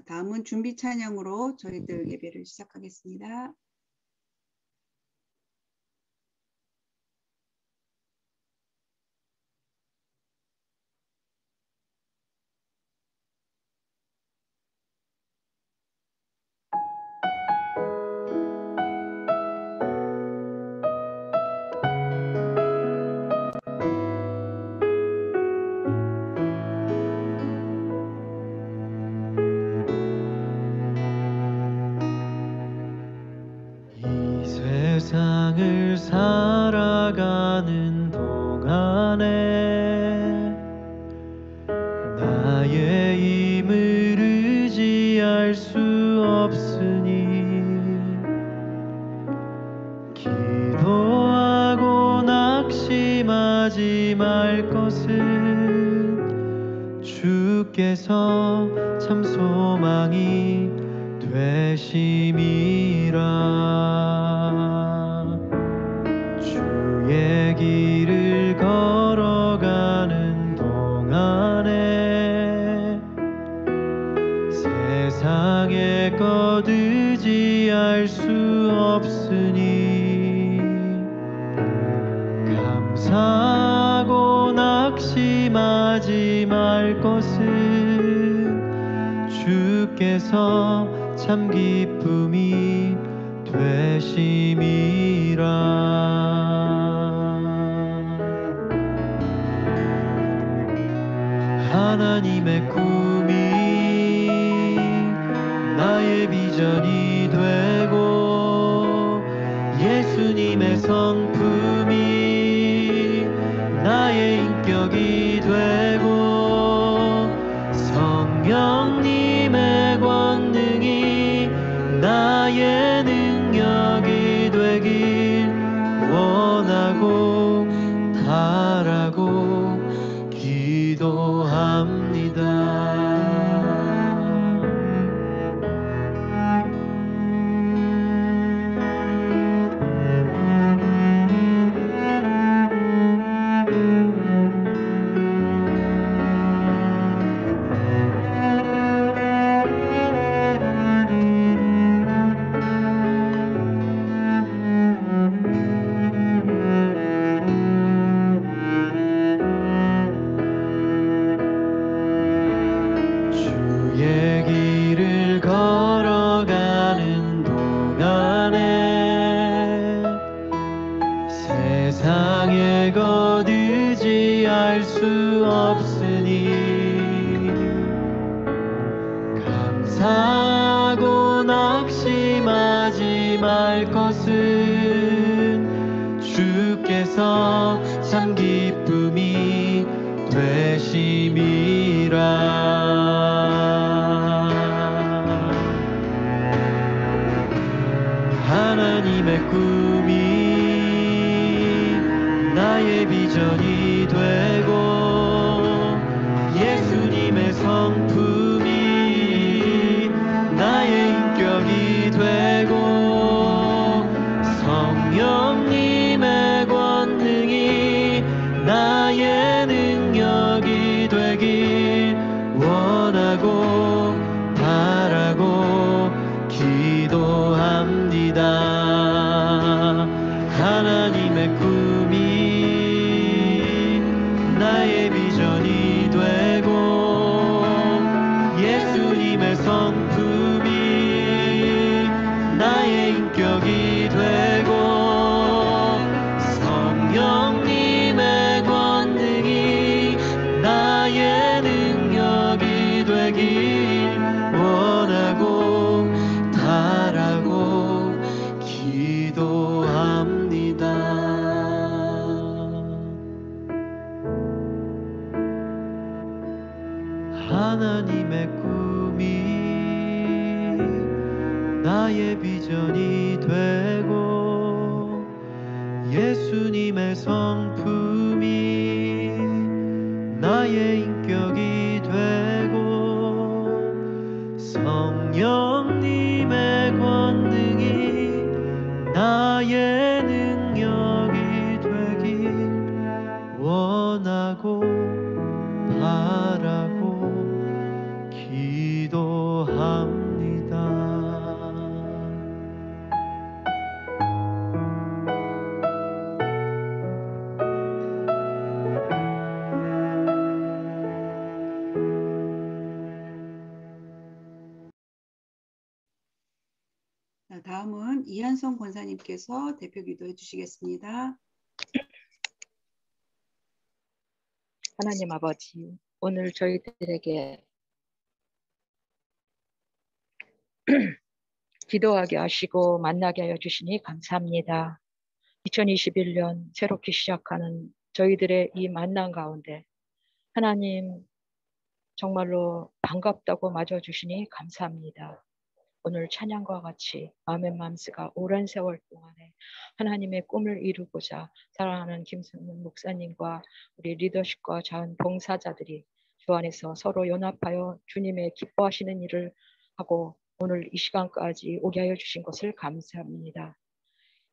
다음은 준비 찬양으로 저희들 예배를 시작하겠습니다. 세상을 살아가는 동안에 나의 힘을 의지할 수 없으니 기도하고 낙심하지 말 것은 주께서 참 소망이 되심이라. 주의 길을 걸어가는 동안에 세상의 것 의지할 수 없으니 감사하고 낙심하지 말 것은 주께서 참 기쁨이 되심이라. 하나님의 꿈이 나의 비전이 되고 예수님의 성품이 나의 인격이 되고 성령님의 권능이 나의 능력이 되길 원하고 바라고 기도합니다. 세상의 것 의지할 수 없으니 감사하고 낙심하지 말 것은 주께서 참 기쁨이 되심이라. 하나님의 꿈이 나의 비전이 되고 예수님의 성품이 나의 인격이 되고 성령님의 권능이 나의 능력이 되길 원하고 바라고 기도합니다. 하나님의 꿈이 나의 비전이 되고 예수님의 성품이 나의 인격이 되고 성령님의 권능이 나의 능력이 되길 원하고 바라고 기도합니다. 하나님의 꿈이 나의 비전이 되고 예수님의 성품이 나의 인격이 되고 성령님의 권능이 나의 능력이 되길 원하고 바라고 기도합니다. 다음은 이한성 권사님께서 대표 기도해 주시겠습니다. 하나님 아버지, 오늘 저희들에게 기도하게 하시고 만나게 하여 주시니 감사합니다. 2021년 새롭게 시작하는 저희들의 이 만남 가운데 하나님 정말로 반갑다고 맞아주시니 감사합니다. 오늘 찬양과 같이 마음의 맘스가 오랜 세월 동안에 하나님의 꿈을 이루고자 사랑하는 김승문 목사님과 우리 리더십과 자은 봉사자들이 주 안에서 서로 연합하여 주님의 기뻐하시는 일을 하고 오늘 이 시간까지 오게 하여 주신 것을 감사합니다.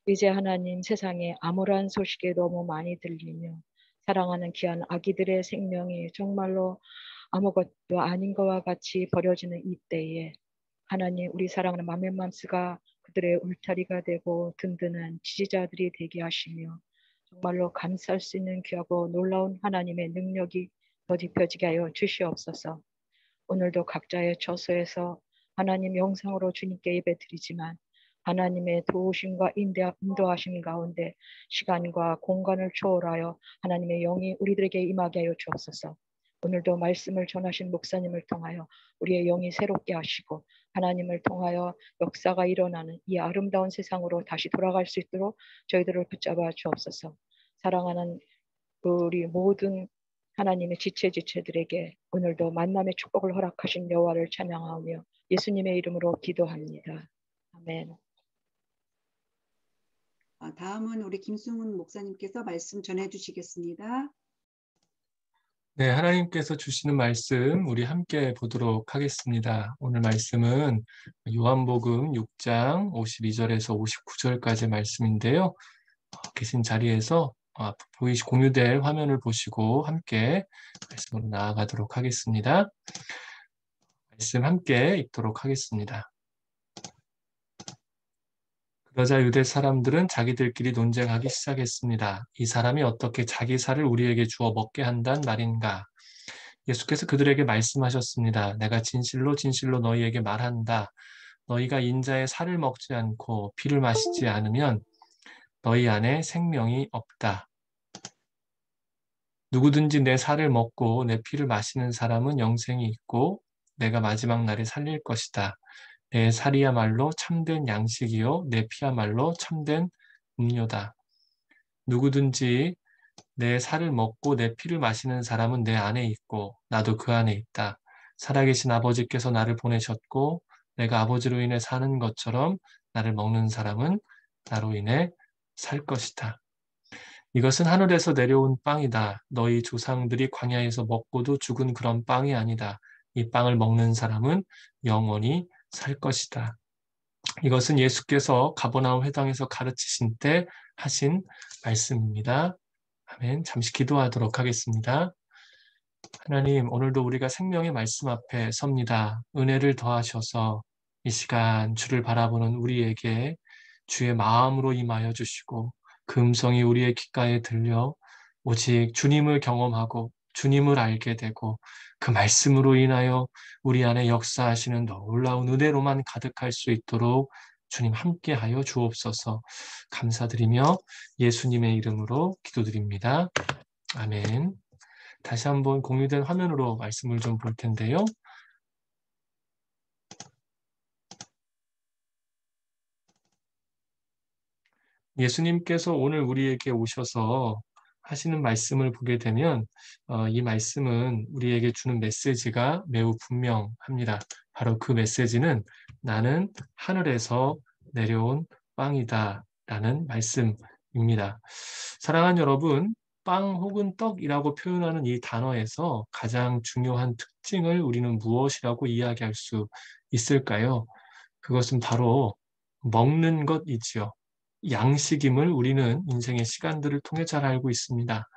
이제 하나님 세상에 암울한 소식이 너무 많이 들리며 사랑하는 귀한 아기들의 생명이 정말로 아무것도 아닌 것과 같이 버려지는 이때에 하나님 우리 사랑하는 맘앤맘스가 그들의 울타리가 되고 든든한 지지자들이 되게 하시며 정말로 감사할 수 있는 귀하고 놀라운 하나님의 능력이 더딥혀지게 하여 주시옵소서. 오늘도 각자의 처소에서 하나님 영상으로 주님께 예배드리지만 하나님의 도우심과 인도하심 가운데 시간과 공간을 초월하여 하나님의 영이 우리들에게 임하게 하여 주옵소서. 오늘도 말씀을 전하신 목사님을 통하여 우리의 영이 새롭게 하시고 하나님을 통하여 역사가 일어나는 이 아름다운 세상으로 다시 돌아갈 수 있도록 저희들을 붙잡아 주옵소서. 사랑하는 우리 모든 하나님의 지체들에게 오늘도 만남의 축복을 허락하신 여호와를 찬양하며 예수님의 이름으로 기도합니다. 아멘. 다음은 우리 김승훈 목사님께서 말씀 전해 주시겠습니다. 네, 하나님께서 주시는 말씀 우리 함께 보도록 하겠습니다. 오늘 말씀은 요한복음 6장 52절에서 59절까지 말씀인데요. 계신 자리에서 공유될 화면을 보시고 함께 말씀으로 나아가도록 하겠습니다. 말씀 함께 읽도록 하겠습니다. 그러자 유대 사람들은 자기들끼리 논쟁하기 시작했습니다. 이 사람이 어떻게 자기 살을 우리에게 주어 먹게 한단 말인가? 예수께서 그들에게 말씀하셨습니다. 내가 진실로 진실로 너희에게 말한다. 너희가 인자의 살을 먹지 않고 피를 마시지 않으면 너희 안에 생명이 없다. 누구든지 내 살을 먹고 내 피를 마시는 사람은 영생이 있고 내가 마지막 날에 살릴 것이다. 내 살이야말로 참된 양식이요 내 피야말로 참된 음료다. 누구든지 내 살을 먹고 내 피를 마시는 사람은 내 안에 있고 나도 그 안에 있다. 살아계신 아버지께서 나를 보내셨고 내가 아버지로 인해 사는 것처럼 나를 먹는 사람은 나로 인해 살 것이다. 이것은 하늘에서 내려온 빵이다. 너희 조상들이 광야에서 먹고도 죽은 그런 빵이 아니다. 이 빵을 먹는 사람은 영원히 살 것이다. 이것은 예수께서 가버나움 회당에서 가르치신 때 하신 말씀입니다. 아멘. 잠시 기도하도록 하겠습니다. 하나님, 오늘도 우리가 생명의 말씀 앞에 섭니다. 은혜를 더하셔서 이 시간 주를 바라보는 우리에게 주의 마음으로 임하여 주시고 그 음성이 우리의 귓가에 들려 오직 주님을 경험하고 주님을 알게 되고 그 말씀으로 인하여 우리 안에 역사하시는 놀라운 은혜로만 가득할 수 있도록 주님 함께하여 주옵소서. 감사드리며 예수님의 이름으로 기도드립니다. 아멘. 다시 한번 공유된 화면으로 말씀을 좀 볼 텐데요. 예수님께서 오늘 우리에게 오셔서 하시는 말씀을 보게 되면 이 말씀은 우리에게 주는 메시지가 매우 분명합니다. 바로 그 메시지는 나는 하늘에서 내려온 빵이다 라는 말씀입니다. 사랑하는 여러분, 빵 혹은 떡이라고 표현하는 이 단어에서 가장 중요한 특징을 우리는 무엇이라고 이야기할 수 있을까요? 그것은 바로 먹는 것이지요. 양식임을 우리는 인생의 시간들을 통해 잘 알고 있습니다.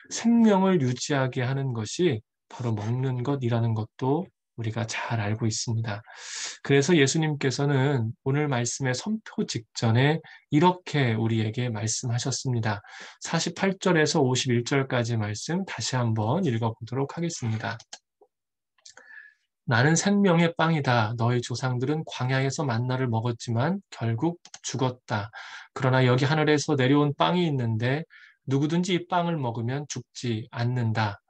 생명을 유지하게 하는 것이 바로 먹는 것이라는 것도 우리가 잘 알고 있습니다. 그래서 예수님께서는 오늘 말씀의 선포 직전에 이렇게 우리에게 말씀하셨습니다. 48절에서 51절까지 말씀 다시 한번 읽어보도록 하겠습니다. 나는 생명의 빵이다. 너희 조상들은 광야에서 만나를 먹었지만 결국 죽었다. 그러나 여기 하늘에서 내려온 빵이 있는데 누구든지 이 빵을 먹으면 죽지 않는다.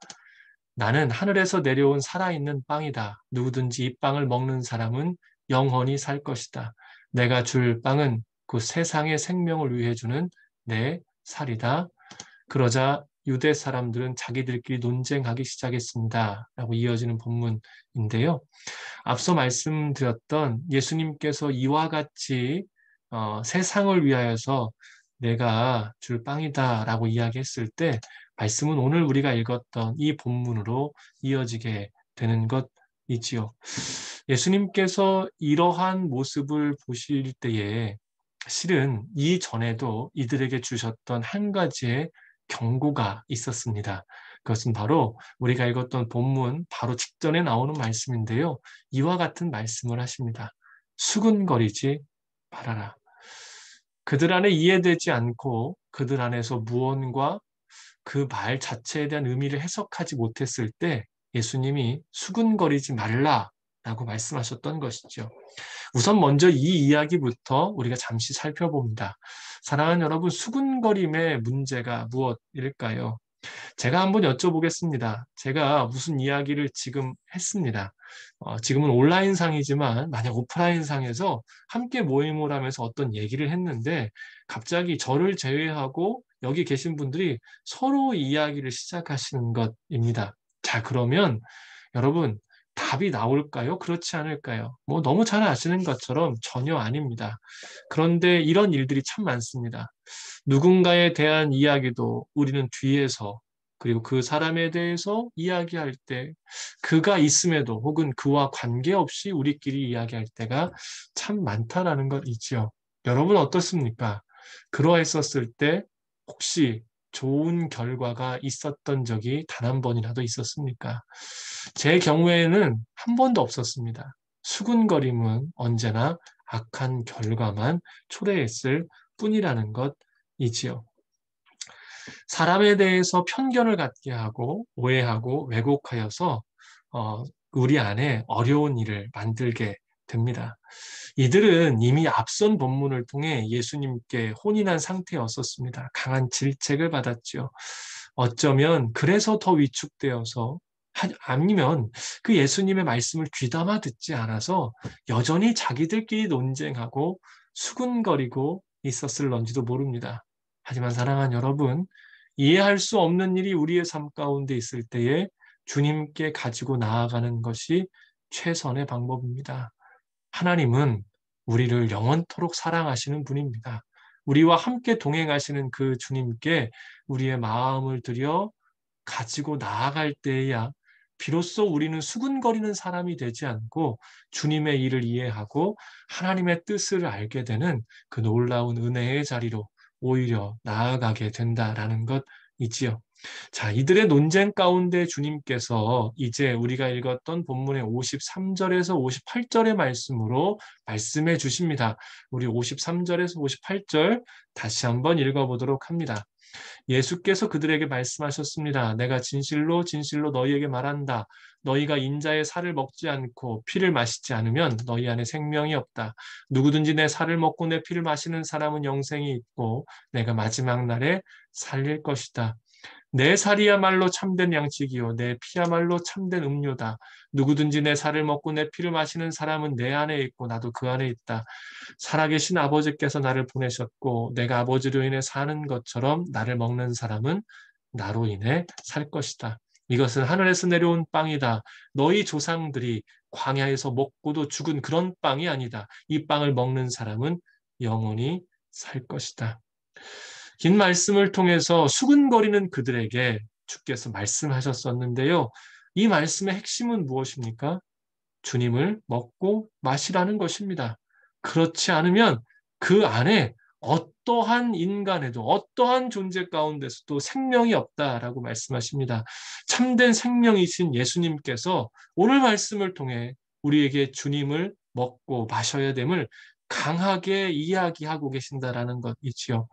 나는 하늘에서 내려온 살아있는 빵이다. 누구든지 이 빵을 먹는 사람은 영원히 살 것이다. 내가 줄 빵은 그 세상의 생명을 위해 주는 내 살이다. 그러자 유대 사람들은 자기들끼리 논쟁하기 시작했습니다. 라고 이어지는 본문인데요. 앞서 말씀드렸던 예수님께서 이와 같이 세상을 위하여서 내가 줄 빵이다 라고 이야기했을 때 말씀은 오늘 우리가 읽었던 이 본문으로 이어지게 되는 것이지요. 예수님께서 이러한 모습을 보실 때에 실은 이전에도 이들에게 주셨던 한 가지의 경고가 있었습니다. 그것은 바로 우리가 읽었던 본문 바로 직전에 나오는 말씀인데요. 이와 같은 말씀을 하십니다. 수군거리지 말아라. 그들 안에 이해되지 않고 그들 안에서 무언가 그 말 자체에 대한 의미를 해석하지 못했을 때 예수님이 수군거리지 말라라고 말씀하셨던 것이죠. 우선 먼저 이 이야기부터 우리가 잠시 살펴봅니다. 사랑하는 여러분, 수군거림의 문제가 무엇일까요? 제가 한번 여쭤보겠습니다. 제가 무슨 이야기를 지금 했습니다. 지금은 온라인상이지만 만약 오프라인상에서 함께 모임을 하면서 어떤 얘기를 했는데 갑자기 저를 제외하고 여기 계신 분들이 서로 이야기를 시작하시는 것입니다. 자, 그러면 여러분 답이 나올까요? 그렇지 않을까요? 뭐 너무 잘 아시는 것처럼 전혀 아닙니다. 그런데 이런 일들이 참 많습니다. 누군가에 대한 이야기도 우리는 뒤에서 그리고 그 사람에 대해서 이야기할 때 그가 있음에도 혹은 그와 관계없이 우리끼리 이야기할 때가 참 많다라는 것 있지요. 여러분 어떻습니까? 그러했었을 때 혹시 좋은 결과가 있었던 적이 단 한 번이라도 있었습니까? 제 경우에는 한 번도 없었습니다. 수군거림은 언제나 악한 결과만 초래했을 뿐이라는 것이지요. 사람에 대해서 편견을 갖게 하고 오해하고 왜곡하여서 우리 안에 어려운 일을 만들게 됩니다. 이들은 이미 앞선 본문을 통해 예수님께 혼인한 상태였었습니다. 강한 질책을 받았지요. 어쩌면 그래서 더 위축되어서 아니면 그 예수님의 말씀을 귀담아 듣지 않아서 여전히 자기들끼리 논쟁하고 수군거리고 있었을런지도 모릅니다. 하지만 사랑하는 여러분, 이해할 수 없는 일이 우리의 삶 가운데 있을 때에 주님께 가지고 나아가는 것이 최선의 방법입니다. 하나님은 우리를 영원토록 사랑하시는 분입니다. 우리와 함께 동행하시는 그 주님께 우리의 마음을 들여 가지고 나아갈 때에야 비로소 우리는 수군거리는 사람이 되지 않고 주님의 일을 이해하고 하나님의 뜻을 알게 되는 그 놀라운 은혜의 자리로 오히려 나아가게 된다라는 것이지요. 자, 이들의 논쟁 가운데 주님께서 이제 우리가 읽었던 본문의 53절에서 58절의 말씀으로 말씀해 주십니다. 우리 53절에서 58절 다시 한번 읽어보도록 합니다. 예수께서 그들에게 말씀하셨습니다. 내가 진실로 진실로 너희에게 말한다. 너희가 인자의 살을 먹지 않고 피를 마시지 않으면 너희 안에 생명이 없다. 누구든지 내 살을 먹고 내 피를 마시는 사람은 영생이 있고 내가 마지막 날에 살릴 것이다. 내 살이야말로 참된 양식이요 내 피야말로 참된 음료다. 누구든지 내 살을 먹고 내 피를 마시는 사람은 내 안에 있고 나도 그 안에 있다. 살아계신 아버지께서 나를 보내셨고 내가 아버지로 인해 사는 것처럼 나를 먹는 사람은 나로 인해 살 것이다. 이것은 하늘에서 내려온 빵이다. 너희 조상들이 광야에서 먹고도 죽은 그런 빵이 아니다. 이 빵을 먹는 사람은 영원히 살 것이다. 긴 말씀을 통해서 수근거리는 그들에게 주께서 말씀하셨었는데요. 이 말씀의 핵심은 무엇입니까? 주님을 먹고 마시라는 것입니다. 그렇지 않으면 그 안에 어떠한 인간에도 어떠한 존재 가운데서도 생명이 없다라고 말씀하십니다. 참된 생명이신 예수님께서 오늘 말씀을 통해 우리에게 주님을 먹고 마셔야 됨을 강하게 이야기하고 계신다라는 것이지요.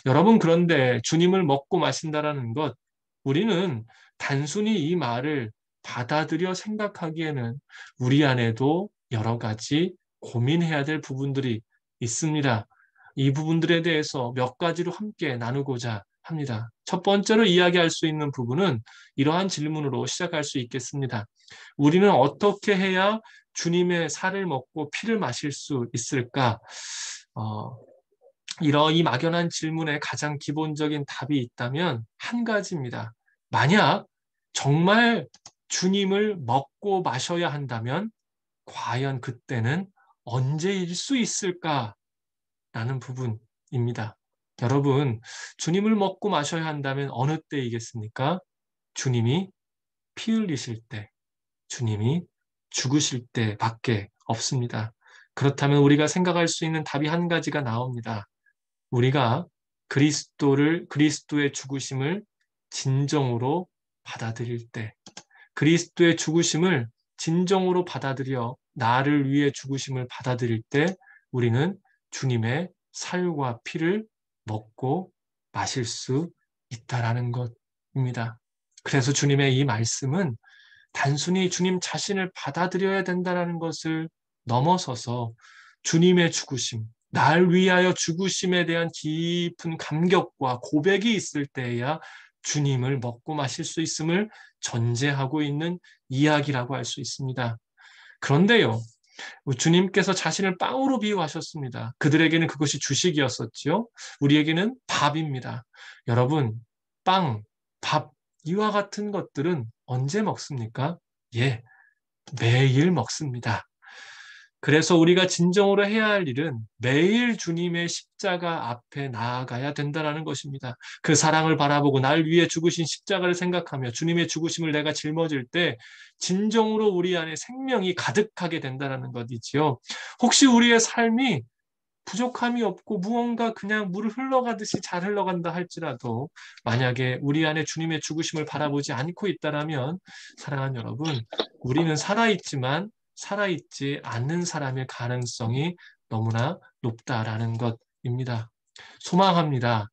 여러분, 그런데 주님을 먹고 마신다라는 것, 우리는 단순히 이 말을 받아들여 생각하기에는 우리 안에도 여러 가지 고민해야 될 부분들이 있습니다. 이 부분들에 대해서 몇 가지로 함께 나누고자 합니다. 첫 번째로 이야기할 수 있는 부분은 이러한 질문으로 시작할 수 있겠습니다. 우리는 어떻게 해야 주님의 살을 먹고 피를 마실 수 있을까? 이 막연한 질문에 가장 기본적인 답이 있다면 한 가지입니다. 만약 정말 주님을 먹고 마셔야 한다면 과연 그때는 언제일 수 있을까라는 부분입니다. 여러분, 주님을 먹고 마셔야 한다면 어느 때이겠습니까? 주님이 피 흘리실 때, 주님이 죽으실 때밖에 없습니다. 그렇다면 우리가 생각할 수 있는 답이 한 가지가 나옵니다. 우리가 그리스도의 죽으심을 진정으로 받아들일 때, 그리스도의 죽으심을 진정으로 받아들여 나를 위해 죽으심을 받아들일 때 우리는 주님의 살과 피를 먹고 마실 수 있다라는 것입니다. 그래서 주님의 이 말씀은 단순히 주님 자신을 받아들여야 된다는 것을 넘어서서 주님의 죽으심, 날 위하여 죽으심에 대한 깊은 감격과 고백이 있을 때에야 주님을 먹고 마실 수 있음을 전제하고 있는 이야기라고 할 수 있습니다. 그런데요, 주님께서 자신을 빵으로 비유하셨습니다. 그들에게는 그것이 주식이었었지요. 우리에게는 밥입니다. 여러분, 빵, 밥, 이와 같은 것들은 언제 먹습니까? 예, 매일 먹습니다. 그래서 우리가 진정으로 해야 할 일은 매일 주님의 십자가 앞에 나아가야 된다는 것입니다. 그 사랑을 바라보고 날 위해 죽으신 십자가를 생각하며 주님의 죽으심을 내가 짊어질 때 진정으로 우리 안에 생명이 가득하게 된다는 것이지요. 혹시 우리의 삶이 부족함이 없고 무언가 그냥 물을 흘러가듯이 잘 흘러간다 할지라도 만약에 우리 안에 주님의 죽으심을 바라보지 않고 있다라면 사랑하는 여러분, 우리는 살아있지만 살아있지 않는 사람의 가능성이 너무나 높다라는 것입니다. 소망합니다.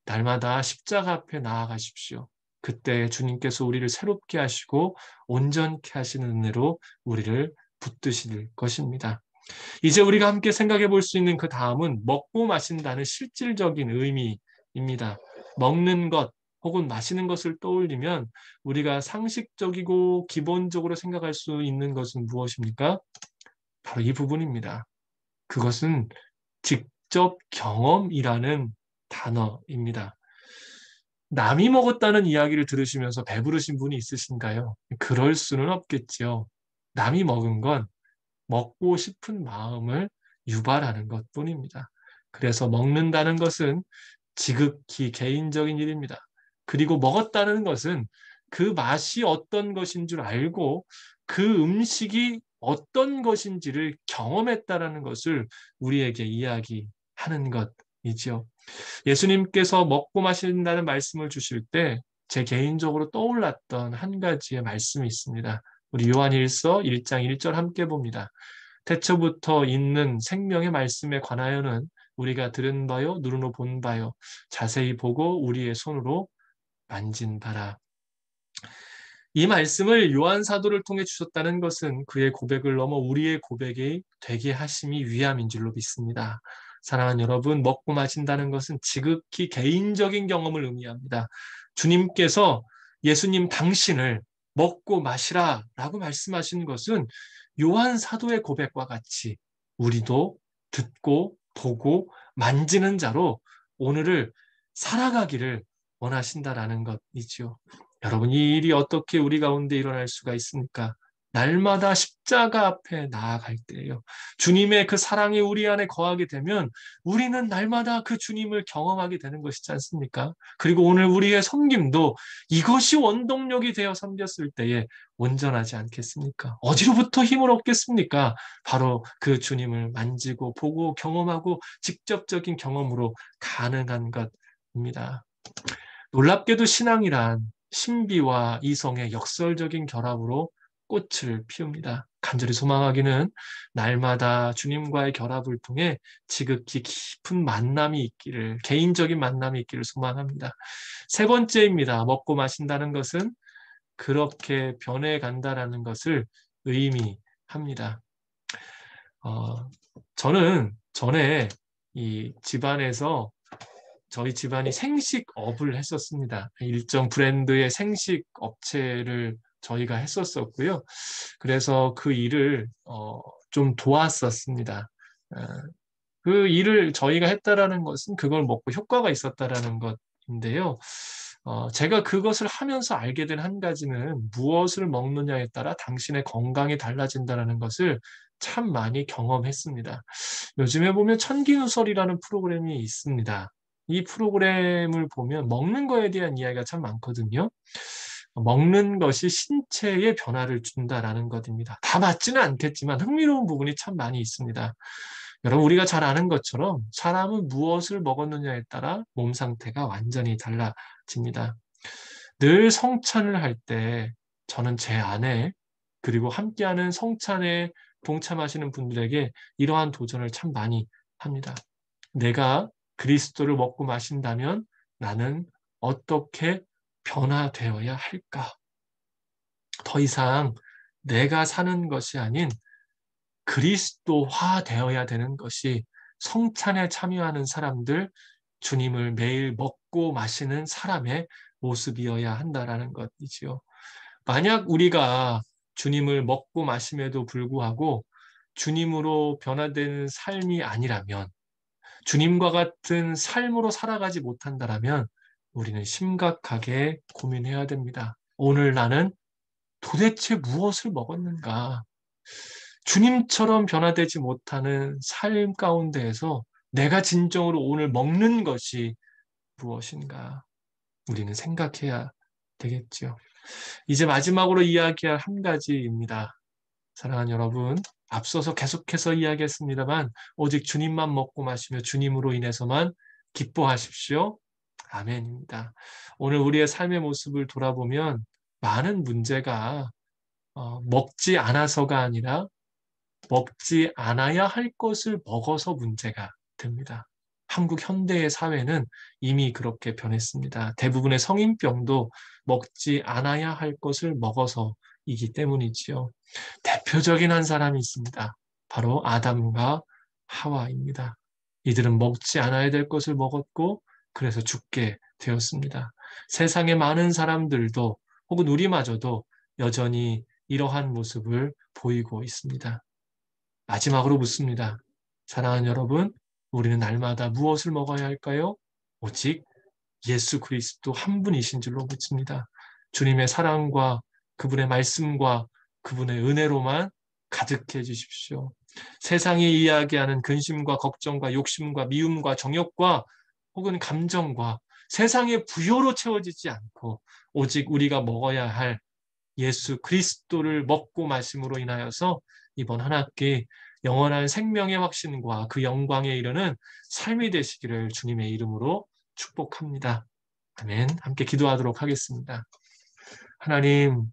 날마다 십자가 앞에 나아가십시오. 그때 주님께서 우리를 새롭게 하시고 온전케 하시는 은혜로 우리를 붙드실 것입니다. 이제 우리가 함께 생각해 볼 수 있는 그 다음은 먹고 마신다는 실질적인 의미입니다. 먹는 것 혹은 마시는 것을 떠올리면 우리가 상식적이고 기본적으로 생각할 수 있는 것은 무엇입니까? 바로 이 부분입니다. 그것은 직접 경험이라는 단어입니다. 남이 먹었다는 이야기를 들으시면서 배부르신 분이 있으신가요? 그럴 수는 없겠지요. 남이 먹은 건 먹고 싶은 마음을 유발하는 것뿐입니다. 그래서 먹는다는 것은 지극히 개인적인 일입니다. 그리고 먹었다는 것은 그 맛이 어떤 것인 줄 알고 그 음식이 어떤 것인지를 경험했다라는 것을 우리에게 이야기하는 것이죠. 예수님께서 먹고 마신다는 말씀을 주실 때 제 개인적으로 떠올랐던 한 가지의 말씀이 있습니다. 우리 요한일서 1장 1절 함께 봅니다. 태초부터 있는 생명의 말씀에 관하여는 우리가 들은 바요, 눈으로 본 바요, 자세히 보고 우리의 손으로 만진 바라. 이 말씀을 요한 사도를 통해 주셨다는 것은 그의 고백을 넘어 우리의 고백이 되게 하심이 위함인 줄로 믿습니다. 사랑하는 여러분, 먹고 마신다는 것은 지극히 개인적인 경험을 의미합니다. 주님께서 예수님 당신을 먹고 마시라 라고 말씀하신 것은 요한 사도의 고백과 같이 우리도 듣고 보고 만지는 자로 오늘을 살아가기를 원하신다라는 것이지요. 여러분, 이 일이 어떻게 우리 가운데 일어날 수가 있습니까? 날마다 십자가 앞에 나아갈 때예요. 주님의 그 사랑이 우리 안에 거하게 되면 우리는 날마다 그 주님을 경험하게 되는 것이지 않습니까? 그리고 오늘 우리의 섬김도 이것이 원동력이 되어 섬겼을 때에 온전하지 않겠습니까? 어디로부터 힘을 얻겠습니까? 바로 그 주님을 만지고 보고 경험하고 직접적인 경험으로 가능한 것입니다. 놀랍게도 신앙이란 신비와 이성의 역설적인 결합으로 꽃을 피웁니다. 간절히 소망하기는 날마다 주님과의 결합을 통해 지극히 깊은 만남이 있기를, 개인적인 만남이 있기를 소망합니다. 세 번째입니다. 먹고 마신다는 것은 그렇게 변해간다라는 것을 의미합니다. 저는 전에 이 집안에서 저희 집안이 생식업을 했었습니다. 일정 브랜드의 생식 업체를 저희가 했었었고요. 그래서 그 일을 좀 도왔었습니다. 그 일을 저희가 했다라는 것은 그걸 먹고 효과가 있었다라는 것인데요. 제가 그것을 하면서 알게 된 한 가지는 무엇을 먹느냐에 따라 당신의 건강이 달라진다는 것을 참 많이 경험했습니다. 요즘에 보면 천기누설이라는 프로그램이 있습니다. 이 프로그램을 보면 먹는 거에 대한 이야기가 참 많거든요. 먹는 것이 신체에 변화를 준다라는 것입니다. 다 맞지는 않겠지만 흥미로운 부분이 참 많이 있습니다. 여러분, 우리가 잘 아는 것처럼 사람은 무엇을 먹었느냐에 따라 몸 상태가 완전히 달라집니다. 늘 성찬을 할 때 저는 제 아내 그리고 함께하는 성찬에 동참하시는 분들에게 이러한 도전을 참 많이 합니다. 내가 그리스도를 먹고 마신다면 나는 어떻게 변화되어야 할까? 더 이상 내가 사는 것이 아닌 그리스도화 되어야 되는 것이 성찬에 참여하는 사람들, 주님을 매일 먹고 마시는 사람의 모습이어야 한다라는 것이지요. 만약 우리가 주님을 먹고 마심에도 불구하고 주님으로 변화되는 삶이 아니라면, 주님과 같은 삶으로 살아가지 못한다라면 우리는 심각하게 고민해야 됩니다. 오늘 나는 도대체 무엇을 먹었는가? 주님처럼 변화되지 못하는 삶 가운데에서 내가 진정으로 오늘 먹는 것이 무엇인가? 우리는 생각해야 되겠죠. 이제 마지막으로 이야기할 한 가지입니다. 사랑하는 여러분, 앞서서 계속해서 이야기했습니다만 오직 주님만 먹고 마시며 주님으로 인해서만 기뻐하십시오. 아멘입니다. 오늘 우리의 삶의 모습을 돌아보면 많은 문제가 먹지 않아서가 아니라 먹지 않아야 할 것을 먹어서 문제가 됩니다. 한국 현대의 사회는 이미 그렇게 변했습니다. 대부분의 성인병도 먹지 않아야 할 것을 먹어서이기 때문이지요. 대표적인 한 사람이 있습니다. 바로 아담과 하와입니다. 이들은 먹지 않아야 될 것을 먹었고 그래서 죽게 되었습니다. 세상의 많은 사람들도 혹은 우리마저도 여전히 이러한 모습을 보이고 있습니다. 마지막으로 묻습니다. 사랑하는 여러분, 우리는 날마다 무엇을 먹어야 할까요? 오직 예수 그리스도 한 분이신 줄로 믿습니다. 주님의 사랑과 그분의 말씀과 그분의 은혜로만 가득해 주십시오. 세상이 이야기하는 근심과 걱정과 욕심과 미움과 정욕과 혹은 감정과 세상의 부요로 채워지지 않고 오직 우리가 먹어야 할 예수 그리스도를 먹고 마심으로 인하여서 이번 한 학기 영원한 생명의 확신과 그 영광에 이르는 삶이 되시기를 주님의 이름으로 축복합니다. 아멘. 함께 기도하도록 하겠습니다. 하나님,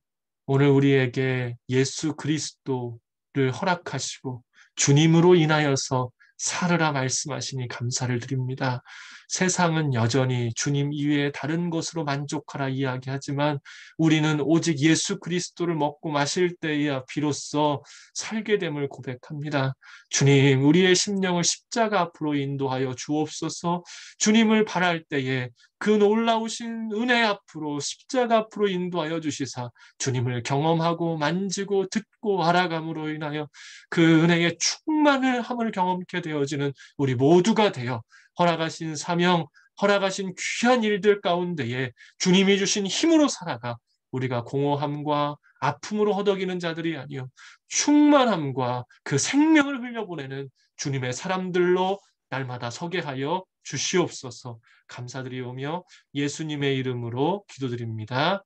오늘 우리에게 예수 그리스도를 허락하시고 주님으로 인하여서 살으라 말씀하시니 감사를 드립니다. 세상은 여전히 주님 이외에 다른 것으로 만족하라 이야기하지만 우리는 오직 예수 그리스도를 먹고 마실 때에야 비로소 살게 됨을 고백합니다. 주님, 우리의 심령을 십자가 앞으로 인도하여 주옵소서. 주님을 바랄 때에 그 놀라우신 은혜 앞으로 십자가 앞으로 인도하여 주시사 주님을 경험하고 만지고 듣고 알아감으로 인하여 그 은혜의 충만을 함을 경험케 되어지는 우리 모두가 되어 허락하신 사명, 허락하신 귀한 일들 가운데에 주님이 주신 힘으로 살아가 우리가 공허함과 아픔으로 허덕이는 자들이 아니요 충만함과 그 생명을 흘려보내는 주님의 사람들로 날마다 서게 하여 주시옵소서. 감사드리오며 예수님의 이름으로 기도드립니다.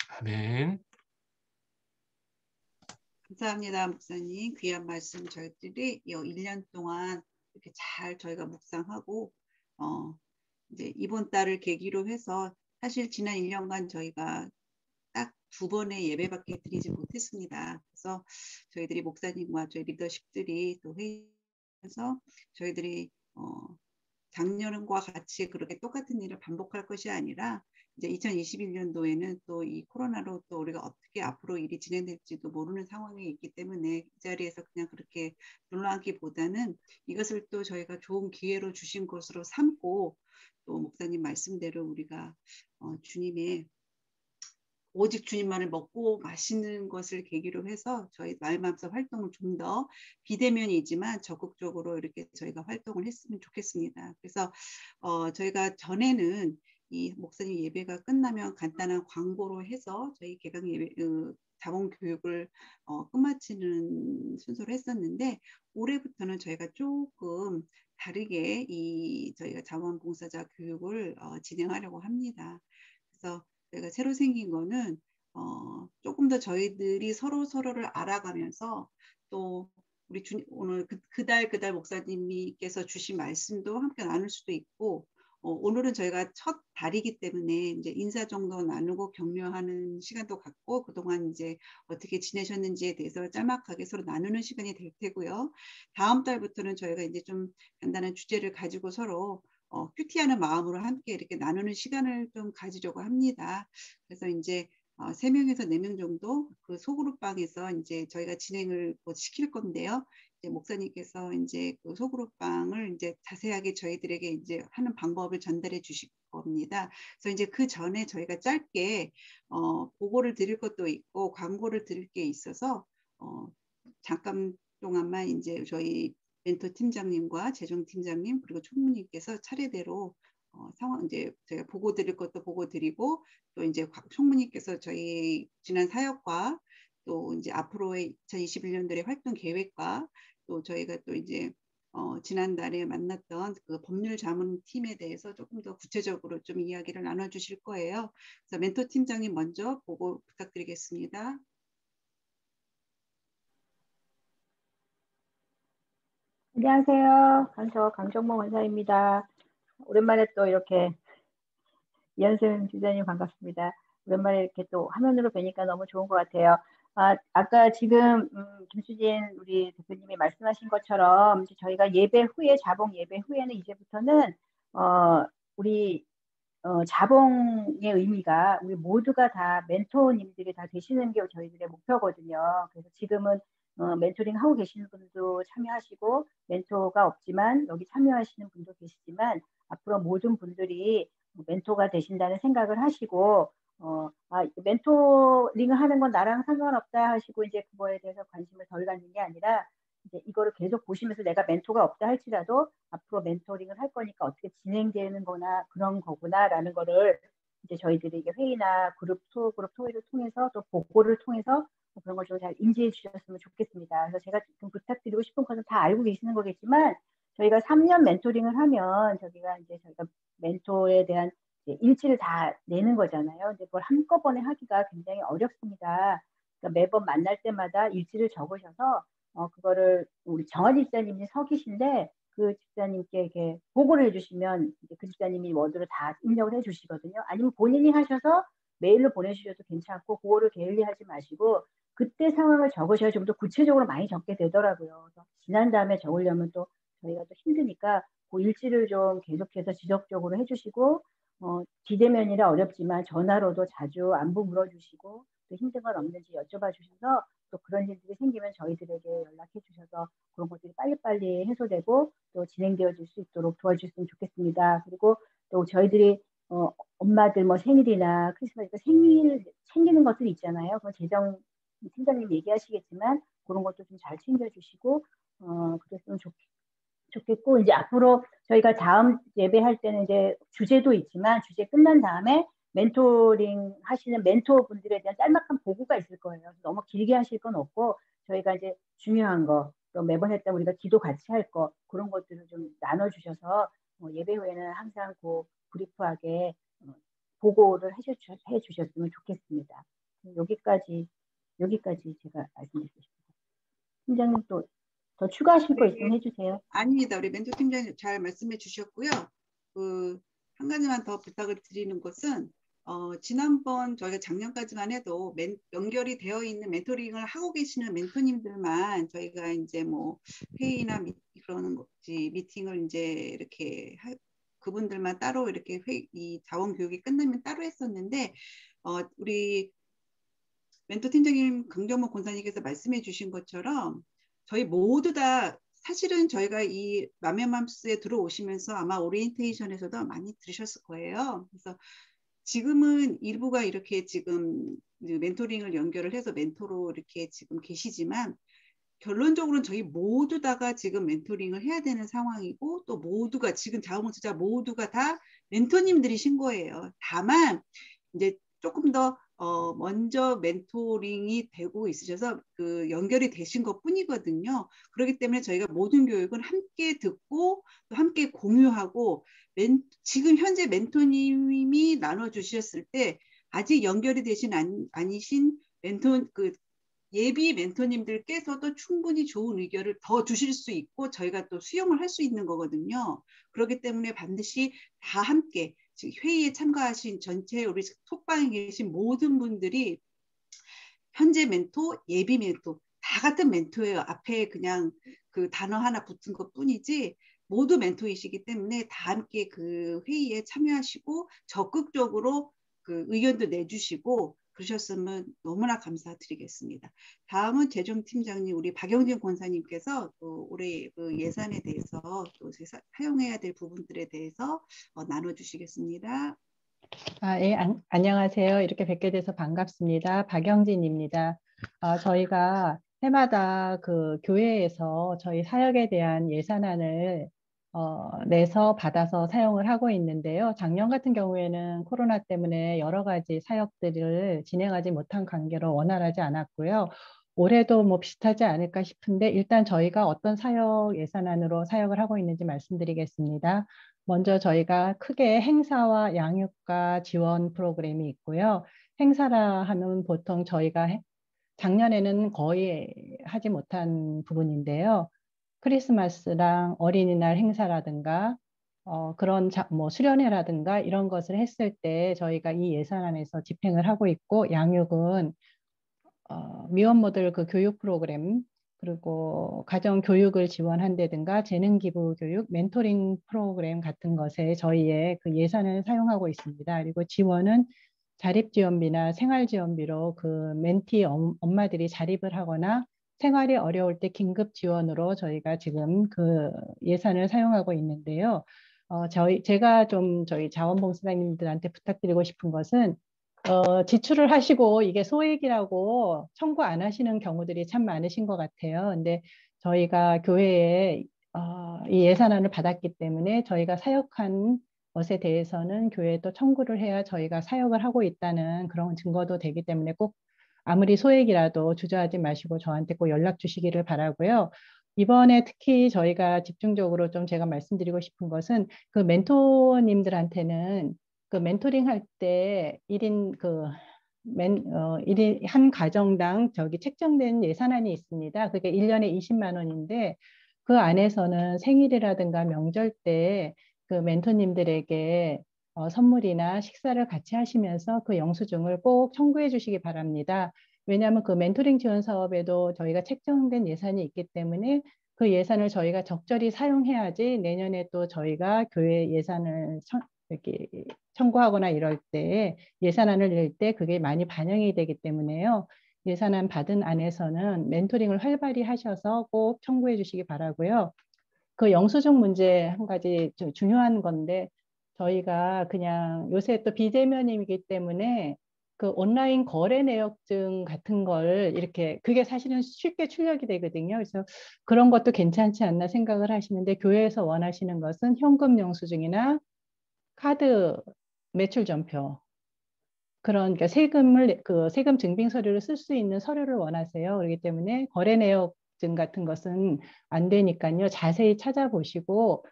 아멘. 감사합니다, 목사님. 귀한 말씀 저희들이 이 1년 동안 이렇게 잘 저희가 묵상하고 이제 이번 달을 계기로 해서 사실 지난 1년간 저희가 딱 2번의 예배밖에 드리지 못했습니다. 그래서 저희들이 목사님과 저희 리더십들이 또 회의해서 저희들이 작년과 같이 그렇게 똑같은 일을 반복할 것이 아니라 이제 2021년도에는 또 이 코로나로 또 우리가 어떻게 앞으로 일이 진행될지도 모르는 상황에 있기 때문에 이 자리에서 그냥 그렇게 눌러앉기보다는 이것을 또 저희가 좋은 기회로 주신 것으로 삼고 또 목사님 말씀대로 우리가 주님의 오직 주님만을 먹고 마시는 것을 계기로 해서 저희 마음마음서 활동을 좀 더 비대면이지만 적극적으로 이렇게 저희가 활동을 했으면 좋겠습니다. 그래서 저희가 전에는 이 목사님 예배가 끝나면 간단한 광고로 해서 저희 개강 예배 자본 교육을 끝마치는 순서로 했었는데 올해부터는 저희가 조금 다르게 이 저희가 자원봉사자 교육을 진행하려고 합니다. 그래서 저희가 새로 생긴 거는 조금 더 저희들이 서로를 알아가면서 또 우리 오늘 그달 목사님께서 주신 말씀도 함께 나눌 수도 있고 오늘은 저희가 첫 달이기 때문에 이제 인사 정도 나누고 격려하는 시간도 갖고 그동안 이제 어떻게 지내셨는지에 대해서 짤막하게 서로 나누는 시간이 될 테고요. 다음 달부터는 저희가 이제 좀 간단한 주제를 가지고 서로 큐티하는 마음으로 함께 이렇게 나누는 시간을 좀 가지려고 합니다. 그래서 이제 3명에서 4명 정도 그 소그룹방에서 이제 저희가 진행을 시킬 건데요. 이제 목사님께서 이제 그 소그룹방을 이제 자세하게 저희들에게 이제 하는 방법을 전달해 주실 겁니다. 그래서 이제 그 전에 저희가 짧게 보고를 드릴 것도 있고 광고를 드릴 게 있어서 잠깐 동안만 이제 저희 멘토 팀장님과 재정 팀장님 그리고 총무님께서 차례대로 상황 이제 제가 보고 드릴 것도 보고 드리고 또 이제 총무님께서 저희 지난 사역과 또 이제 앞으로의 2021년도의 활동 계획과 또 저희가 또 이제 지난달에 만났던 그 법률 자문 팀에 대해서 조금 더 구체적으로 좀 이야기를 나눠주실 거예요. 그래서 멘토 팀장님 먼저 보고 부탁드리겠습니다. 안녕하세요. 강정모 원사입니다. 오랜만에 또 이렇게 이현승 주자님 반갑습니다. 오랜만에 이렇게 또 화면으로 뵈니까 너무 좋은 것 같아요. 아까 지금 김수진 우리 대표님이 말씀하신 것처럼 이제 저희가 예배 후에 자봉 예배 후에는 이제부터는 우리 자봉의 의미가 우리 모두가 다 멘토님들이 다 되시는 게 저희들의 목표거든요. 그래서 지금은 멘토링 하고 계시는 분도 참여하시고 멘토가 없지만 여기 참여하시는 분도 계시지만 앞으로 모든 분들이 멘토가 되신다는 생각을 하시고 멘토링을 하는 건 나랑 상관없다 하시고 이제 그거에 대해서 관심을 덜 갖는 게 아니라 이제 이거를 계속 보시면서 내가 멘토가 없다 할지라도 앞으로 멘토링을 할 거니까 어떻게 진행되는 거나 그런 거구나라는 거를 이제 저희들이 이게 회의나 소그룹 토의를 통해서 또 보고를 통해서 그런 걸 좀 잘 인지해 주셨으면 좋겠습니다. 그래서 제가 지금 부탁드리고 싶은 것은 다 알고 계시는 거겠지만 저희가 3년 멘토링을 하면 저희가 멘토에 대한 일지를 다 내는 거잖아요. 근데 그걸 한꺼번에 하기가 굉장히 어렵습니다. 그러니까 매번 만날 때마다 일지를 적으셔서 그거를 우리 정환 집사님이 서 계신데 그 집사님께 이렇게 보고를 해주시면 이제 그 집사님이 워드로 다 입력을 해주시거든요. 아니면 본인이 하셔서 메일로 보내주셔도 괜찮고 그거를 게을리하지 마시고 그때 상황을 적으셔야 좀 더 구체적으로 많이 적게 되더라고요. 그래서 지난 다음에 적으려면 또 저희가 또 힘드니까 그 일지를 좀 계속해서 지속적으로 해주시고 비대면이라 어렵지만 전화로도 자주 안부 물어주시고 또 힘든 건 없는지 여쭤봐 주셔서 또 그런 일들이 생기면 저희들에게 연락해 주셔서 그런 것들이 빨리빨리 해소되고 또 진행되어질 수 있도록 도와주셨으면 좋겠습니다. 그리고 또 저희들이 엄마들 뭐 생일이나 크리스마스 생일 챙기는 것들이 있잖아요. 그건 재정 팀장님 얘기하시겠지만 그런 것도 좀 잘 챙겨주시고 그랬으면 좋겠고 이제 앞으로 저희가 다음 예배할 때는 이제 주제도 있지만 주제 끝난 다음에 멘토링 하시는 멘토 분들에 대한 짤막한 보고가 있을 거예요. 너무 길게 하실 건 없고 저희가 이제 중요한 거 또 매번 했던 우리가 기도 같이 할 거 그런 것들을 좀 나눠주셔서 예배 후에는 항상 그 브리프하게 보고를 해주셨으면 좋겠습니다. 여기까지 제가 말씀드리고 싶습니다. 팀장님 또 더 추가하실 거 있으면 해주세요. 아닙니다. 우리 멘토 팀장님 잘 말씀해 주셨고요. 한 가지만 더 부탁을 드리는 것은 지난번 저희가 작년까지만 해도 연결이 되어 있는 멘토링을 하고 계시는 멘토님들만 저희가 이제 뭐 회의나 그러는 거지 미팅을 이제 이렇게 그분들만 따로 이렇게 이 자원 교육이 끝나면 따로 했었는데 우리 멘토 팀장님 강정모 권사님께서 말씀해 주신 것처럼 저희 모두 다 사실은 저희가 이 맘앤맘스에 들어오시면서 아마 오리엔테이션에서도 많이 들으셨을 거예요. 그래서 지금은 일부가 이렇게 지금 멘토링을 연결을 해서 멘토로 이렇게 지금 계시지만 결론적으로는 저희 모두 다가 지금 멘토링을 해야 되는 상황이고 또 모두가 지금 자원봉사자 모두가 다 멘토님들이신 거예요. 다만 이제 조금 더 먼저 멘토링이 되고 있으셔서 그 연결이 되신 것 뿐이거든요. 그렇기 때문에 저희가 모든 교육은 함께 듣고 또 함께 공유하고 지금 현재 멘토님이 나눠주셨을 때 아직 연결이 되신 아니신 멘토 예비 멘토님들께서도 충분히 좋은 의견을 더 주실 수 있고 저희가 또 수용을 할 수 있는 거거든요. 그렇기 때문에 반드시 다 함께 지금 회의에 참가하신 전체 우리 톡방에 계신 모든 분들이 현재 멘토, 예비 멘토 다 같은 멘토예요. 앞에 그냥 그 단어 하나 붙은 것 뿐이지 모두 멘토이시기 때문에 다 함께 그 회의에 참여하시고 적극적으로 그 의견도 내주시고 그러셨으면 너무나 감사드리겠습니다. 다음은 재정팀장님 우리 박영진 권사님께서 또 올해 그 예산에 대해서 또 사용해야 될 부분들에 대해서 나눠주시겠습니다. 예, 안녕하세요. 이렇게 뵙게 돼서 반갑습니다. 박영진입니다. 저희가 해마다 그 교회에서 저희 사역에 대한 예산안을 내서 받아서 사용을 하고 있는데요. 작년 같은 경우에는 코로나 때문에 여러 가지 사역들을 진행하지 못한 관계로 원활하지 않았고요. 올해도 뭐 비슷하지 않을까 싶은데 일단 저희가 어떤 사역 예산안으로 사역을 하고 있는지 말씀드리겠습니다. 먼저 저희가 크게 행사와 양육과 지원 프로그램이 있고요. 행사라 하면 보통 저희가 작년에는 거의 하지 못한 부분인데요. 크리스마스랑 어린이날 행사라든가 그런 뭐 수련회라든가 이런 것을 했을 때 저희가 이 예산안에서 집행을 하고 있고 양육은 미혼모들 그 교육 프로그램 그리고 가정 교육을 지원한다든가 재능 기부 교육, 멘토링 프로그램 같은 것에 저희의 그 예산을 사용하고 있습니다. 그리고 지원은 자립지원비나 생활지원비로 그 멘티 엄마들이 자립을 하거나 생활이 어려울 때 긴급 지원으로 저희가 지금 그 예산을 사용하고 있는데요. 제가 좀 저희 자원봉사자님들한테 부탁드리고 싶은 것은 지출을 하시고 이게 소액이라고 청구 안 하시는 경우들이 참 많으신 것 같아요. 근데 저희가 교회에 이 예산안을 받았기 때문에 저희가 사역한 것에 대해서는 교회에 또 청구를 해야 저희가 사역을 하고 있다는 그런 증거도 되기 때문에 꼭 아무리 소액이라도 주저하지 마시고 저한테 꼭 연락 주시기를 바라고요. 이번에 특히 저희가 집중적으로 좀 제가 말씀드리고 싶은 것은 그 멘토님들한테는 그 멘토링 할 때 1인 한 가정당 저기 책정된 예산안이 있습니다. 그게 1년에 20만 원인데 그 안에서는 생일이라든가 명절 때 그 멘토님들에게 선물이나 식사를 같이 하시면서 그 영수증을 꼭 청구해 주시기 바랍니다. 왜냐하면 그 멘토링 지원 사업에도 저희가 책정된 예산이 있기 때문에 그 예산을 저희가 적절히 사용해야지 내년에 또 저희가 교회 예산을 이렇게 청구하거나 이럴 때 예산안을 낼 때 그게 많이 반영이 되기 때문에요. 예산안 받은 안에서는 멘토링을 활발히 하셔서 꼭 청구해 주시기 바라고요. 그 영수증 문제 한 가지 좀 중요한 건데 저희가 그냥 요새 또 비대면이기 때문에 그 온라인 거래 내역증 같은 걸 이렇게 그게 사실은 쉽게 출력이 되거든요. 그래서 그런 것도 괜찮지 않나 생각을 하시는데 교회에서 원하시는 것은 현금 영수증이나 카드 매출 전표 그런 그러니까 세금 증빙 서류를 쓸 수 있는 서류를 원하세요. 그렇기 때문에 거래 내역증 같은 것은 안 되니까요. 자세히 찾아보시고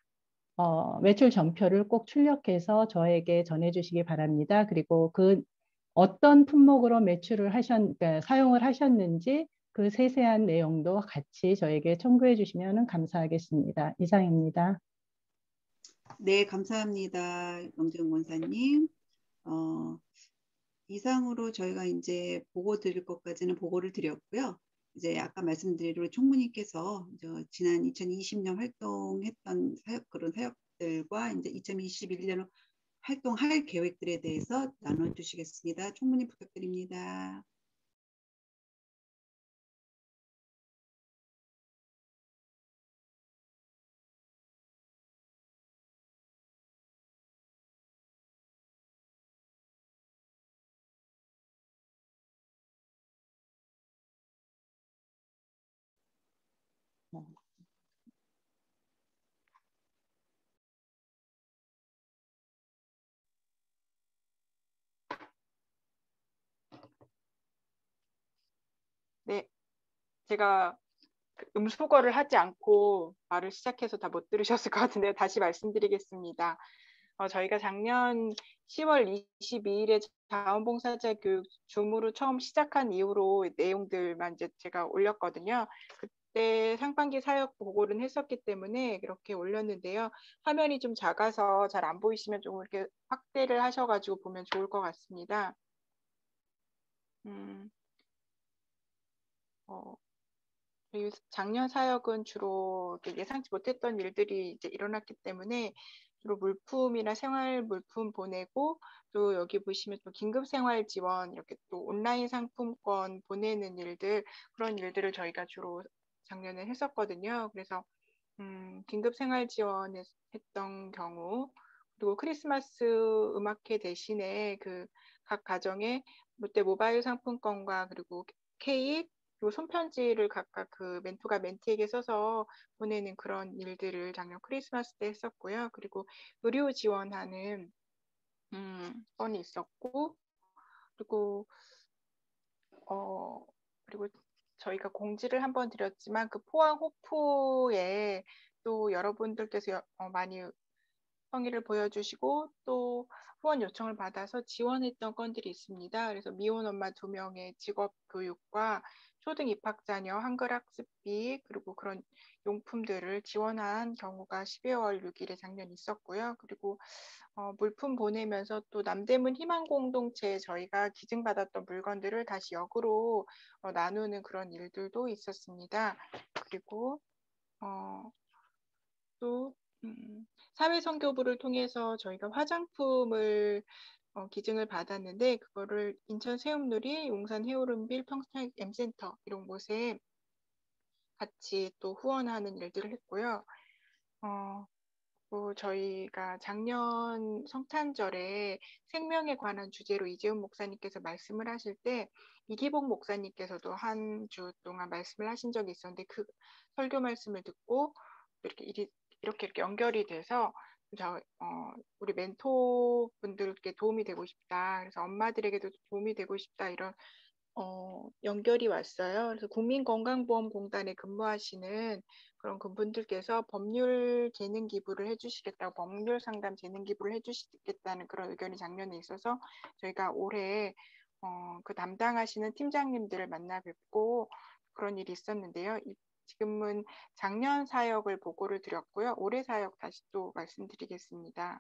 매출 전표를 꼭 출력해서 저에게 전해주시기 바랍니다. 그리고 그 어떤 품목으로 매출을 그러니까 사용을 하셨는지 그 세세한 내용도 같이 저에게 청구해 주시면 감사하겠습니다. 이상입니다. 네, 감사합니다. 영정 원사님. 이상으로 저희가 이제 보고 드릴 것까지는 보고를 드렸고요. 이제 아까 말씀드린 우리 총무님께서 지난 2020년 활동했던 그런 사역들과 이제 2021년 활동할 계획들에 대해서 나눠주시겠습니다. 총무님 부탁드립니다. 네, 제가 음소거를 하지 않고 말을 시작해서 다 못 들으셨을 것 같은데 다시 말씀드리겠습니다. 저희가 작년 10월 22일에 자원봉사자 교육 줌으로 처음 시작한 이후로 내용들만 이제 제가 올렸거든요. 그때 상반기 사역 보고를 했었기 때문에 그렇게 올렸는데요. 화면이 좀 작아서 잘 안 보이시면 좀 이렇게 확대를 하셔가지고 보면 좋을 것 같습니다. 작년 사역은 주로 예상치 못했던 일들이 이제 일어났기 때문에 주로 물품이나 생활 물품 보내고, 또 여기 보시면 또 긴급 생활 지원, 이렇게 또 온라인 상품권 보내는 일들, 그런 일들을 저희가 주로 작년에 했었거든요. 그래서 긴급 생활 지원을 했던 경우, 그리고 크리스마스 음악회 대신에 그 각 가정에 롯데 모바일 상품권과 그리고 케이크, 그리고 손편지를 각각 그 멘토가 멘티에게 써서 보내는 그런 일들을 작년 크리스마스 때 했었고요. 그리고 의료 지원하는 건이 있었고, 그리고 그리고 저희가 공지를 한번 드렸지만 그 포항 호프에 또 여러분들께서 많이 성의를 보여주시고 또 후원 요청을 받아서 지원했던 건들이 있습니다. 그래서 미혼 엄마 2명의 직업 교육과 초등 입학 자녀 한글 학습비, 그리고 그런 용품들을 지원한 경우가 12월 6일에 작년 있었고요. 그리고 물품 보내면서 또 남대문 희망 공동체에 저희가 기증받았던 물건들을 다시 역으로 나누는 그런 일들도 있었습니다. 그리고 또 사회선교부를 통해서 저희가 화장품을 기증을 받았는데, 그거를 인천 세움누리, 용산 해오름빌, 평택 M센터 이런 곳에 같이 또 후원하는 일들을 했고요. 또 저희가 작년 성탄절에 생명에 관한 주제로 이재훈 목사님께서 말씀을 하실 때 이기복 목사님께서도 한 주 동안 말씀을 하신 적이 있었는데, 그 설교 말씀을 듣고 이렇게 연결이 돼서 우리 멘토분들께 도움이 되고 싶다. 그래서 엄마들에게도 도움이 되고 싶다. 이런 연결이 왔어요. 그래서 국민건강보험공단에 근무하시는 그런 그분들께서 법률 재능 기부를 해주시겠다고, 법률 상담 재능 기부를 해주시겠다는 그런 의견이 작년에 있어서 저희가 올해 그 담당하시는 팀장님들을 만나 뵙고 그런 일이 있었는데요. 지금은 작년 사역을 보고를 드렸고요. 올해 사역 다시 또 말씀드리겠습니다.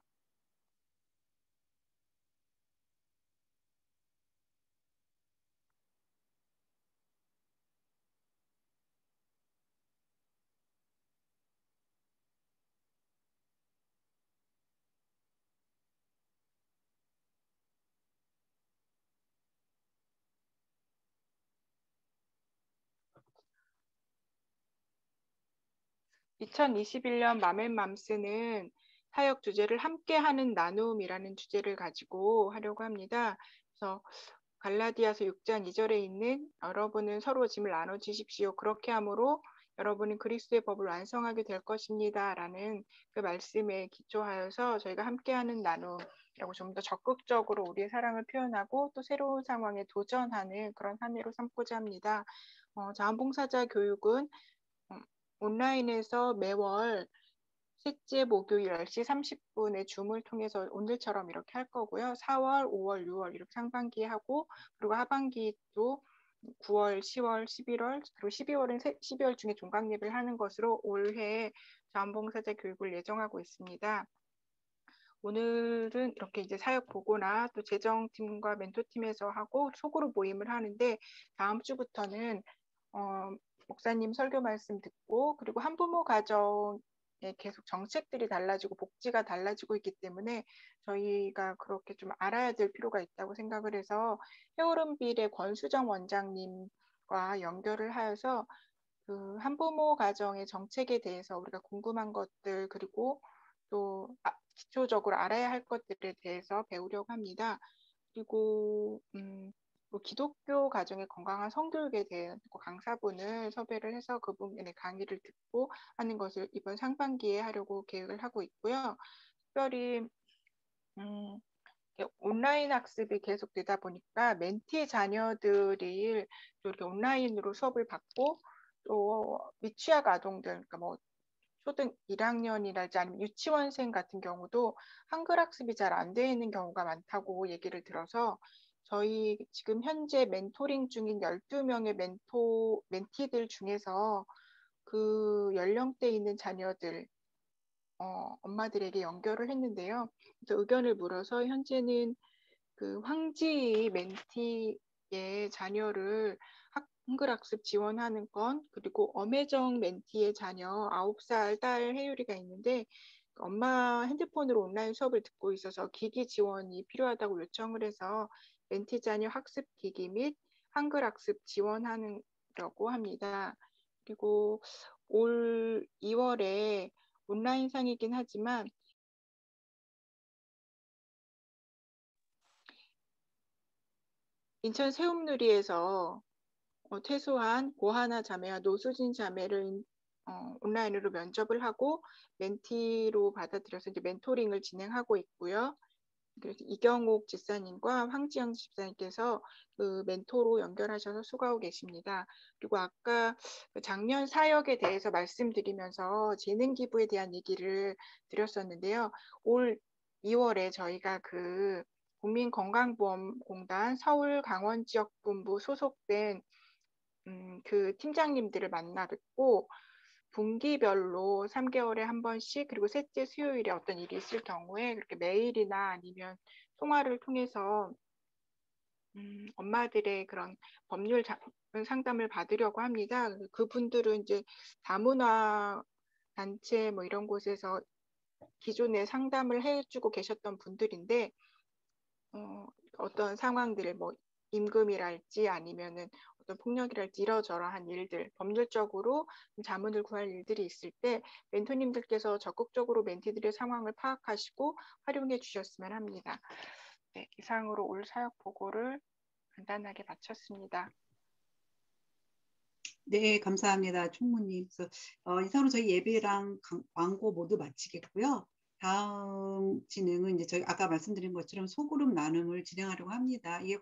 2021년 맘앤맘스는 사역 주제를 함께하는 나눔이라는 주제를 가지고 하려고 합니다. 그래서 갈라디아서 6장 2절에 있는 여러분은 서로 짐을 나눠주십시오. 그렇게 함으로 여러분은 그리스도의 법을 완성하게 될 것입니다. 라는 그 말씀에 기초하여서 저희가 함께하는 나눔이라고 좀 더 적극적으로 우리의 사랑을 표현하고 또 새로운 상황에 도전하는 그런 한 해로 삼고자 합니다. 자원봉사자 교육은 온라인에서 매월 셋째 목요일 10시 30분에 줌을 통해서 오늘처럼 이렇게 할 거고요. 4월, 5월, 6월 이렇게 상반기에 하고, 그리고 하반기도 9월, 10월, 11월, 그리고 12월은 12월 중에 종강 예배를 하는 것으로 올해 자원봉사자 교육을 예정하고 있습니다. 오늘은 이렇게 이제 사역 보고나 또 재정팀과 멘토팀에서 하고 속으로 모임을 하는데, 다음 주부터는 목사님 설교 말씀 듣고 그리고 한부모 가정에 계속 정책들이 달라지고 복지가 달라지고 있기 때문에 저희가 그렇게 좀 알아야 될 필요가 있다고 생각을 해서 헤어른빌의 권수정 원장님과 연결을 하여서 그 한부모 가정의 정책에 대해서 우리가 궁금한 것들 그리고 또 기초적으로 알아야 할 것들에 대해서 배우려고 합니다. 그리고 뭐 기독교 가정의 건강한 성교육에 대한 강사분을 섭외를 해서 그분의 강의를 듣고 하는 것을 이번 상반기에 하려고 계획을 하고 있고요. 특별히 온라인 학습이 계속되다 보니까 멘티 자녀들이 또 이렇게 온라인으로 수업을 받고 또 미취학 아동들, 그러니까 뭐 초등 1학년이랄지 아니면 유치원생 같은 경우도 한글 학습이 잘 안 되어 있는 경우가 많다고 얘기를 들어서 저희 지금 현재 멘토링 중인 12명의 멘티들 중에서 그 연령대에 있는 자녀들 엄마들에게 연결을 했는데요. 그래서 의견을 물어서 현재는 그 황지 멘티의 자녀를 한글 학습 지원하는 건 그리고 엄혜정 멘티의 자녀 9살 딸 혜율이가 있는데 엄마 핸드폰으로 온라인 수업을 듣고 있어서 기기 지원이 필요하다고 요청을 해서 멘티 자녀 학습 기기 및 한글 학습 지원하려고 합니다. 그리고 올 2월에 온라인상이긴 하지만 인천 세움누리에서 퇴소한 고하나 자매와 노수진 자매를 온라인으로 면접을 하고 멘티로 받아들여서 이제 멘토링을 진행하고 있고요. 그래서 이경옥 집사님과 황지영 집사님께서 그 멘토로 연결하셔서 수고하고 계십니다. 그리고 아까 작년 사역에 대해서 말씀드리면서 재능 기부에 대한 얘기를 드렸었는데요. 올 2월에 저희가 그 국민건강보험공단 서울 강원 지역본부 소속된 그 팀장님들을 만나 뵙고 분기별로 3개월에 한 번씩 그리고 셋째 수요일에 어떤 일이 있을 경우에 그렇게 메일이나 아니면 통화를 통해서 엄마들의 그런 법률 상담을 받으려고 합니다. 그분들은 이제 다문화 단체 뭐 이런 곳에서 기존에 상담을 해주고 계셨던 분들인데 어떤 상황들을 뭐 임금이랄지 아니면은 어떤 폭력이랄지 이러저러한 일들, 법률적으로 자문을 구할 일들이 있을 때 멘토님들께서 적극적으로 멘티들의 상황을 파악하시고 활용해 주셨으면 합니다. 네, 이상으로 올 사역 보고를 간단하게 마쳤습니다. 네, 감사합니다. 총무님. 그래서 이상으로 저희 예배랑 광고 모두 마치겠고요. 다음 진행은 이제 저희 아까 말씀드린 것처럼 소그룹 나눔을 진행하려고 합니다. 이게